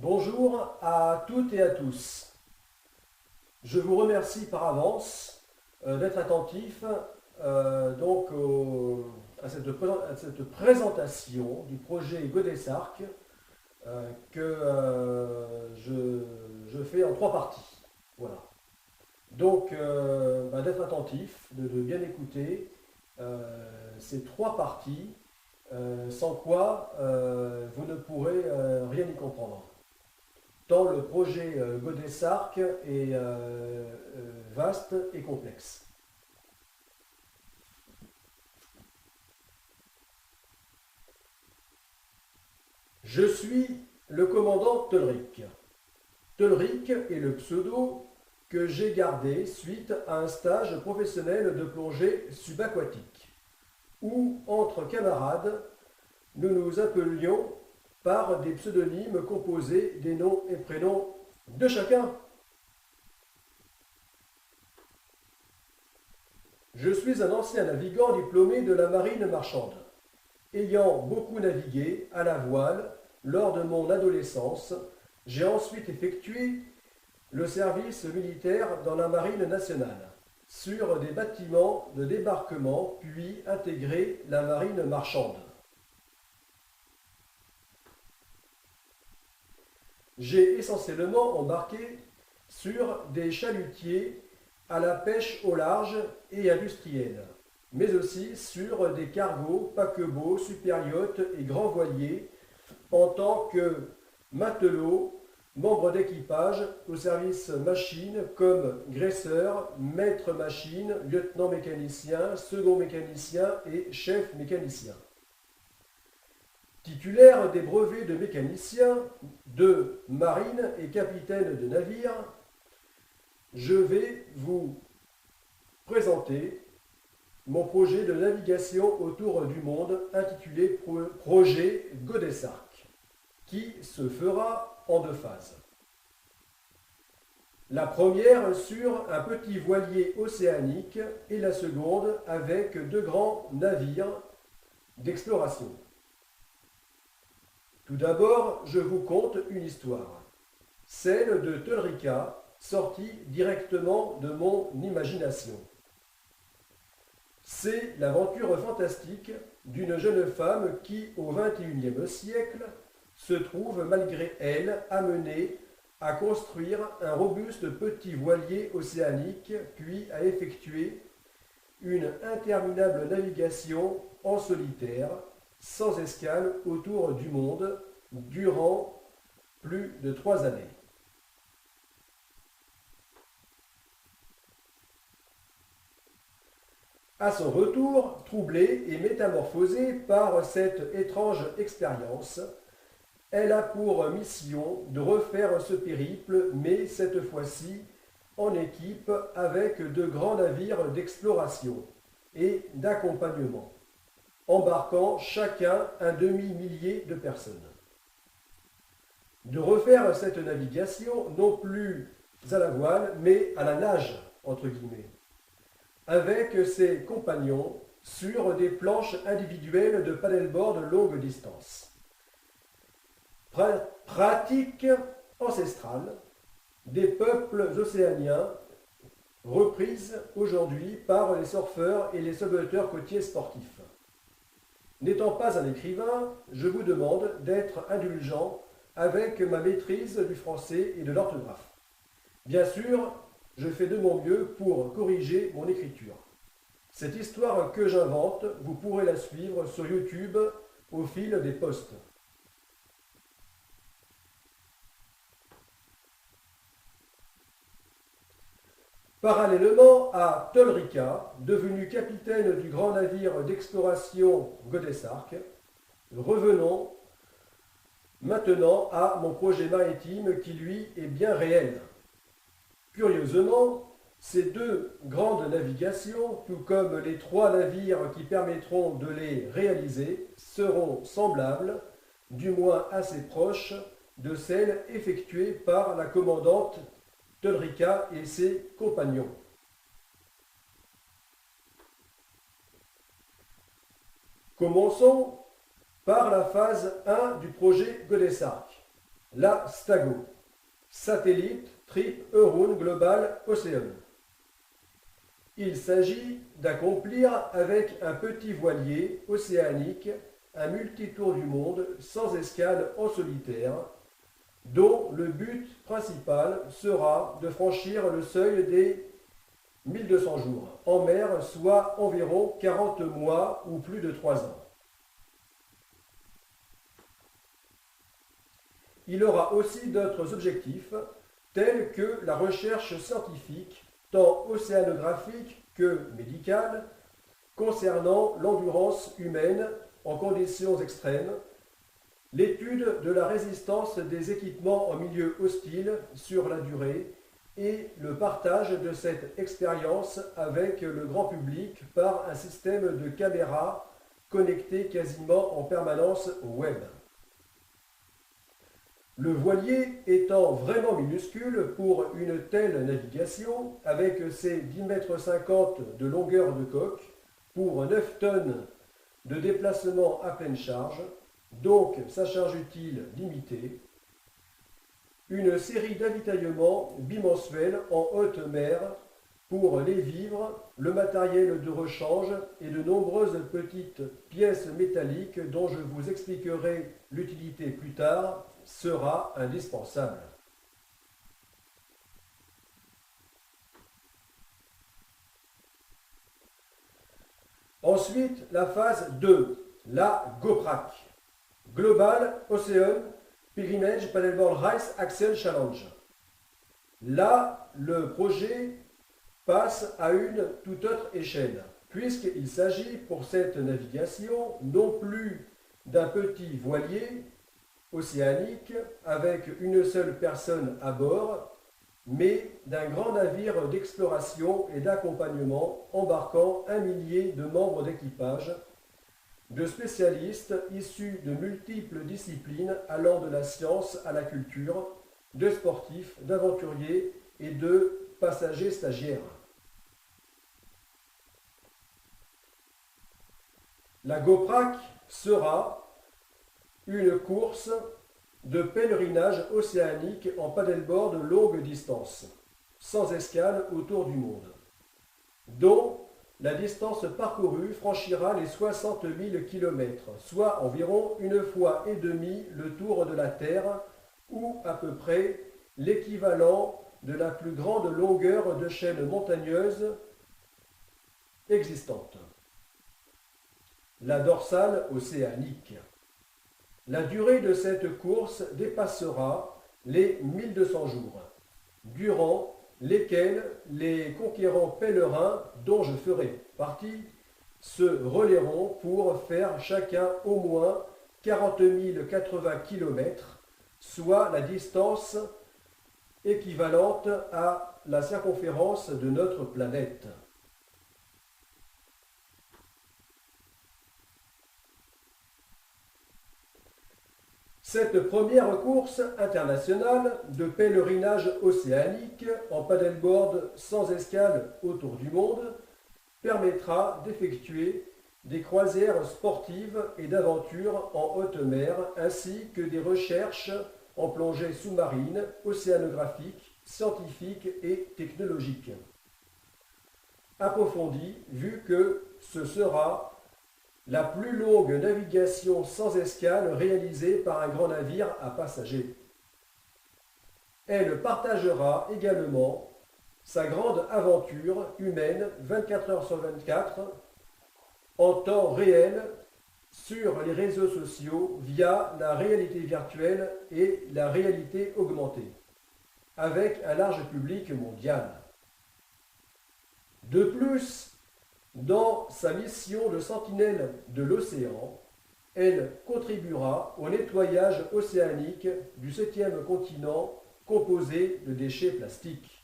Bonjour à toutes et à tous. Je vous remercie par avance d'être attentifs à cette présentation du projet Godessarc que je fais en trois parties. Voilà. Donc, d'être attentif, de bien écouter ces trois parties, sans quoi vous ne pourrez rien y comprendre. Tant le projet Godessarc est vaste et complexe. Je suis le commandant Tolric. Tolric est le pseudo que j'ai gardé suite à un stage professionnel de plongée subaquatique, où, entre camarades, nous nous appelions par des pseudonymes composés des noms et prénoms de chacun. Je suis un ancien navigant diplômé de la marine marchande, ayant beaucoup navigué à la voile lors de mon adolescence. J'ai ensuite effectué le service militaire dans la marine nationale, sur des bâtiments de débarquement, puis intégré la marine marchande. J'ai essentiellement embarqué sur des chalutiers à la pêche au large et industrielle, mais aussi sur des cargos, paquebots, superyachts et grands voiliers en tant que matelot, membre d'équipage au service machine comme graisseur, maître machine, lieutenant mécanicien, second mécanicien et chef mécanicien. Titulaire des brevets de mécanicien, de marine et capitaine de navire, je vais vous présenter mon projet de navigation autour du monde intitulé Projet Godessarc, qui se fera en deux phases. La première sur un petit voilier océanique et la seconde avec deux grands navires d'exploration. Tout d'abord, je vous conte une histoire, celle de Tolrica, sortie directement de mon imagination. C'est l'aventure fantastique d'une jeune femme qui, au XXIe siècle, se trouve malgré elle amenée à construire un robuste petit voilier océanique, puis à effectuer une interminable navigation en solitaire, sans escale autour du monde, durant plus de 3 années. À son retour, troublée et métamorphosée par cette étrange expérience, elle a pour mission de refaire ce périple, mais cette fois-ci en équipe avec de grands navires d'exploration et d'accompagnement, embarquant chacun un demi-millier de personnes. De refaire cette navigation non plus à la voile, mais à la nage, entre guillemets, avec ses compagnons sur des planches individuelles de paddleboard longue distance. Pratique ancestrale des peuples océaniens reprise aujourd'hui par les surfeurs et les sauveteurs côtiers sportifs. N'étant pas un écrivain, je vous demande d'être indulgent avec ma maîtrise du français et de l'orthographe. Bien sûr, je fais de mon mieux pour corriger mon écriture. Cette histoire que j'invente, vous pourrez la suivre sur YouTube au fil des posts. Parallèlement à Tolrica, devenu capitaine du grand navire d'exploration Godessarc, revenons maintenant à mon projet maritime qui, lui, est bien réel. Curieusement, ces deux grandes navigations, tout comme les 3 navires qui permettront de les réaliser, seront semblables, du moins assez proches, de celles effectuées par la commandante Tolrica et ses compagnons. Commençons par la phase 1 du projet Godessarc. la STAGO, Satellite Trip Euroon Global Ocean. Il s'agit d'accomplir avec un petit voilier océanique un multitour du monde sans escale en solitaire, dont le but principal sera de franchir le seuil des 1200 jours en mer, soit environ 40 mois ou plus de 3 ans. Il aura aussi d'autres objectifs, tels que la recherche scientifique, tant océanographique que médicale, concernant l'endurance humaine en conditions extrêmes, l'étude de la résistance des équipements en milieu hostile sur la durée et le partage de cette expérience avec le grand public par un système de caméras connecté quasiment en permanence au web. Le voilier étant vraiment minuscule pour une telle navigation, avec ses 10,50 m de longueur de coque pour 9 tonnes de déplacement à pleine charge, donc sa charge utile limitée, une série d'avitaillements bimensuels en haute mer pour les vivres, le matériel de rechange et de nombreuses petites pièces métalliques dont je vous expliquerai l'utilité plus tard, sera indispensable. Ensuite, la phase 2, la GOPRAC, Global Ocean Pilgrimage Paddleboard Race Axel Challenge. Là, le projet passe à une toute autre échelle, puisqu'il s'agit pour cette navigation non plus d'un petit voilier océanique avec une seule personne à bord, mais d'un grand navire d'exploration et d'accompagnement embarquant 1 millier de membres d'équipage, de spécialistes issus de multiples disciplines allant de la science à la culture, de sportifs, d'aventuriers et de passagers stagiaires. La GOPRAC sera une course de pèlerinage océanique en paddleboard longue distance, sans escale autour du monde, dont la distance parcourue franchira les 60 000 km, soit environ 1,5 fois le tour de la Terre, ou à peu près l'équivalent de la plus grande longueur de chaîne montagneuse existante, la dorsale océanique. La durée de cette course dépassera les 1200 jours, durant lesquels les conquérants pèlerins, dont je ferai partie, se relayeront pour faire chacun au moins 40 080 km, soit la distance équivalente à la circonférence de notre planète. Cette première course internationale de pèlerinage océanique en paddleboard sans escale autour du monde permettra d'effectuer des croisières sportives et d'aventures en haute mer ainsi que des recherches en plongée sous-marine, océanographique, scientifique et technologique approfondie, vu que ce sera la plus longue navigation sans escale réalisée par un grand navire à passagers. Elle partagera également sa grande aventure humaine 24 heures sur 24 en temps réel sur les réseaux sociaux via la réalité virtuelle et la réalité augmentée, avec un large public mondial. De plus, dans sa mission de sentinelle de l'océan, elle contribuera au nettoyage océanique du 7e continent composé de déchets plastiques.